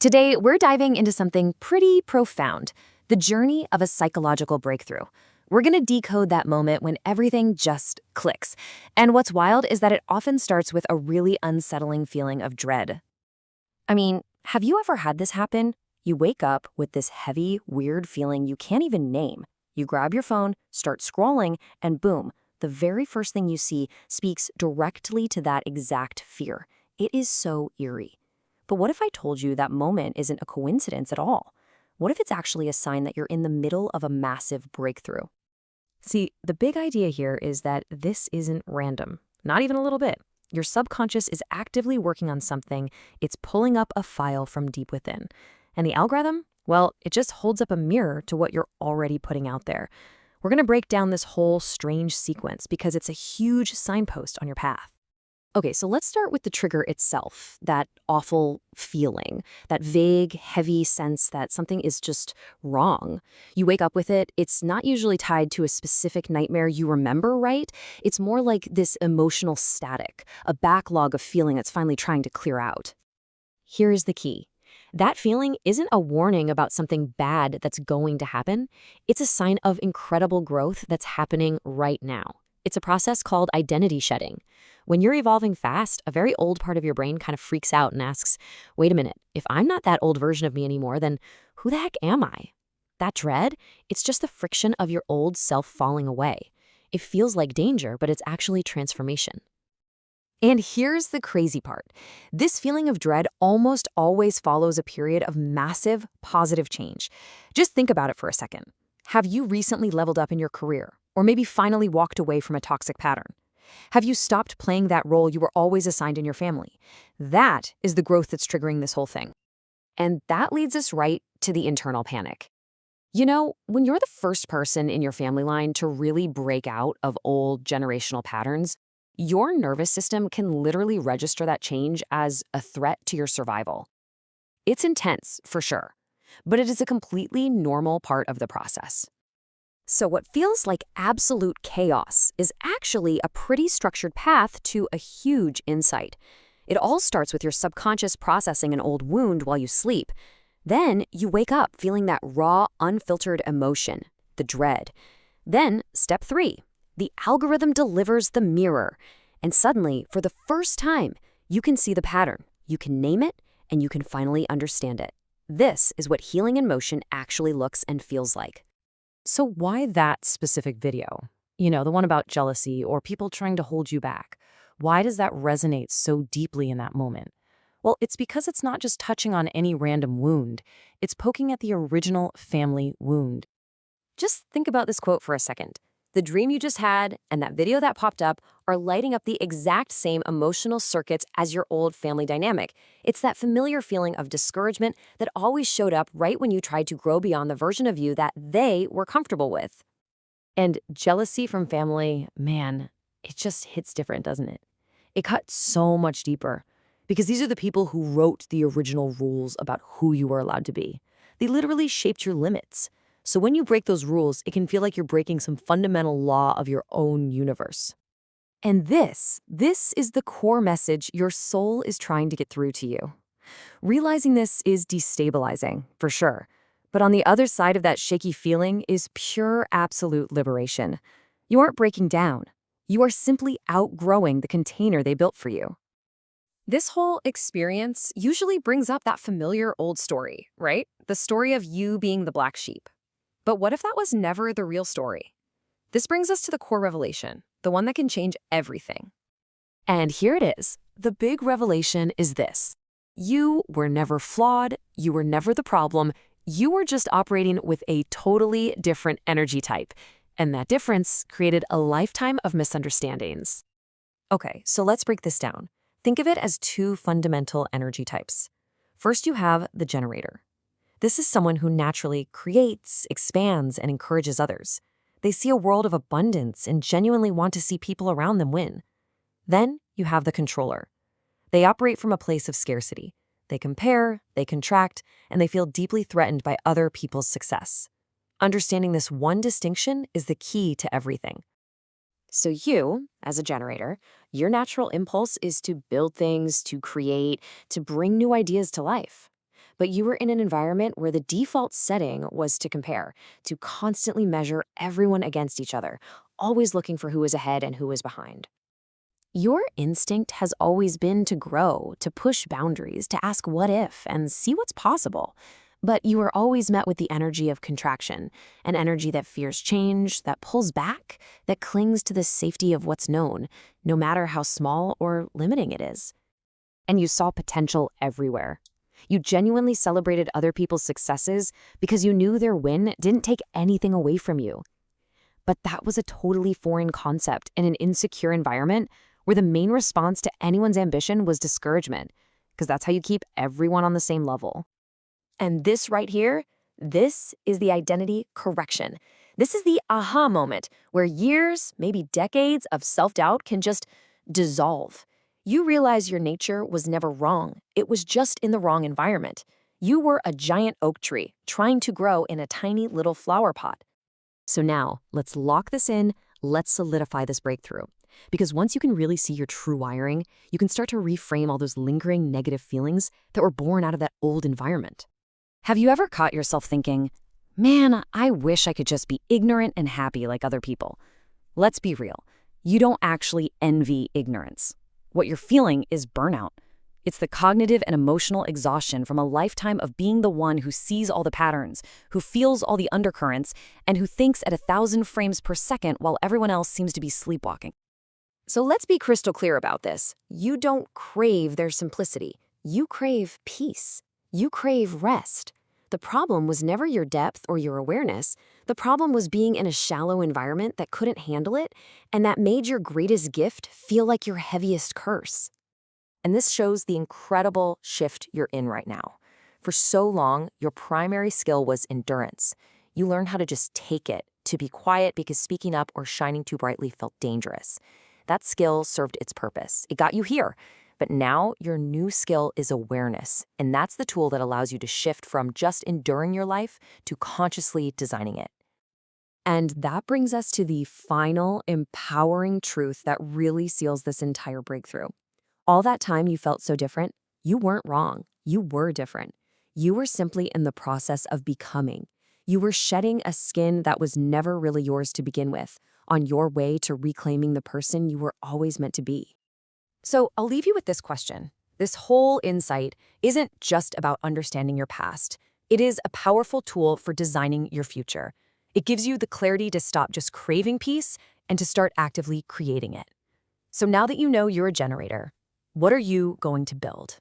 Today, we're diving into something pretty profound, the journey of a psychological breakthrough. We're going to decode that moment when everything just clicks. And what's wild is that it often starts with a really unsettling feeling of dread. I mean, have you ever had this happen? You wake up with this heavy, weird feeling you can't even name. You grab your phone, start scrolling, and boom, the very first thing you see speaks directly to that exact fear. It is so eerie. But what if I told you that moment isn't a coincidence at all? What if it's actually a sign that you're in the middle of a massive breakthrough? See, the big idea here is that this isn't random, not even a little bit. Your subconscious is actively working on something. It's pulling up a file from deep within. And the algorithm? Well, it just holds up a mirror to what you're already putting out there. We're going to break down this whole strange sequence because it's a huge signpost on your path. Okay, so let's start with the trigger itself, that awful feeling, that vague, heavy sense that something is just wrong. You wake up with it. It's not usually tied to a specific nightmare you remember, right? It's more like this emotional static, a backlog of feeling that's finally trying to clear out. Here's the key. That feeling isn't a warning about something bad that's going to happen. It's a sign of incredible growth that's happening right now. It's a process called identity shedding. When you're evolving fast, a very old part of your brain kind of freaks out and asks, wait a minute, if I'm not that old version of me anymore, then who the heck am I? That dread, it's just the friction of your old self falling away. It feels like danger, but it's actually transformation. And here's the crazy part. This feeling of dread almost always follows a period of massive positive change. Just think about it for a second. Have you recently leveled up in your career? Or maybe finally walked away from a toxic pattern? Have you stopped playing that role you were always assigned in your family? That is the growth that's triggering this whole thing. And that leads us right to the internal panic. You know, when you're the first person in your family line to really break out of old generational patterns, your nervous system can literally register that change as a threat to your survival. It's intense, for sure, but it is a completely normal part of the process. So what feels like absolute chaos is actually a pretty structured path to a huge insight. It all starts with your subconscious processing an old wound while you sleep. Then you wake up feeling that raw, unfiltered emotion, the dread. Then, step 3, the algorithm delivers the mirror. And suddenly, for the first time, you can see the pattern, you can name it, and you can finally understand it. This is what healing in motion actually looks and feels like. So why that specific video? You know, the one about jealousy or people trying to hold you back. Why does that resonate so deeply in that moment? Well, it's because it's not just touching on any random wound. It's poking at the original family wound. Just think about this quote for a second. The dream you just had and that video that popped up are lighting up the exact same emotional circuits as your old family dynamic. It's that familiar feeling of discouragement that always showed up right when you tried to grow beyond the version of you that they were comfortable with. And jealousy from family, man, it just hits different, doesn't it? It cuts so much deeper because these are the people who wrote the original rules about who you were allowed to be. They literally shaped your limits. So when you break those rules, it can feel like you're breaking some fundamental law of your own universe. And this is the core message your soul is trying to get through to you. Realizing this is destabilizing, for sure. But on the other side of that shaky feeling is pure, absolute liberation. You aren't breaking down. You are simply outgrowing the container they built for you. This whole experience usually brings up that familiar old story, right? The story of you being the black sheep. But what if that was never the real story? This brings us to the core revelation, the one that can change everything. And here it is. The big revelation is this. You were never flawed. You were never the problem. You were just operating with a totally different energy type. And that difference created a lifetime of misunderstandings. Okay, so let's break this down. Think of it as 2 fundamental energy types. First, you have the generator. This is someone who naturally creates, expands, and encourages others. They see a world of abundance and genuinely want to see people around them win. Then you have the controller. They operate from a place of scarcity. They compare, they contract, and they feel deeply threatened by other people's success. Understanding this one distinction is the key to everything. So you, as a generator, your natural impulse is to build things, to create, to bring new ideas to life. but you were in an environment where the default setting was to compare, to constantly measure everyone against each other, always looking for who was ahead and who was behind. Your instinct has always been to grow, to push boundaries, to ask what if, and see what's possible. But you are always met with the energy of contraction, an energy that fears change, that pulls back, that clings to the safety of what's known, no matter how small or limiting it is. And you saw potential everywhere. You genuinely celebrated other people's successes because you knew their win didn't take anything away from you. But that was a totally foreign concept in an insecure environment where the main response to anyone's ambition was discouragement, because that's how you keep everyone on the same level. And this right here, this is the identity correction. This is the aha moment where years, maybe decades of self-doubt can just dissolve. You realize your nature was never wrong. It was just in the wrong environment. You were a giant oak tree trying to grow in a tiny little flower pot. So now, let's lock this in, let's solidify this breakthrough. Because once you can really see your true wiring, you can start to reframe all those lingering negative feelings that were born out of that old environment. Have you ever caught yourself thinking, man, I wish I could just be ignorant and happy like other people? Let's be real. You don't actually envy ignorance. What you're feeling is burnout. It's the cognitive and emotional exhaustion from a lifetime of being the one who sees all the patterns, who feels all the undercurrents, and who thinks at 1,000 frames per second while everyone else seems to be sleepwalking. So let's be crystal clear about this. You don't crave their simplicity. You crave peace. You crave rest. The problem was never your depth or your awareness. The problem was being in a shallow environment that couldn't handle it, and that made your greatest gift feel like your heaviest curse. And this shows the incredible shift you're in right now. For so long, your primary skill was endurance. You learned how to just take it, to be quiet because speaking up or shining too brightly felt dangerous. That skill served its purpose. It got you here. But now your new skill is awareness, and that's the tool that allows you to shift from just enduring your life to consciously designing it. And that brings us to the final, empowering truth that really seals this entire breakthrough. All that time you felt so different, you weren't wrong. You were different. You were simply in the process of becoming. You were shedding a skin that was never really yours to begin with, on your way to reclaiming the person you were always meant to be. So I'll leave you with this question. This whole insight isn't just about understanding your past. It is a powerful tool for designing your future. It gives you the clarity to stop just craving peace and to start actively creating it. So now that you know you're a generator, what are you going to build?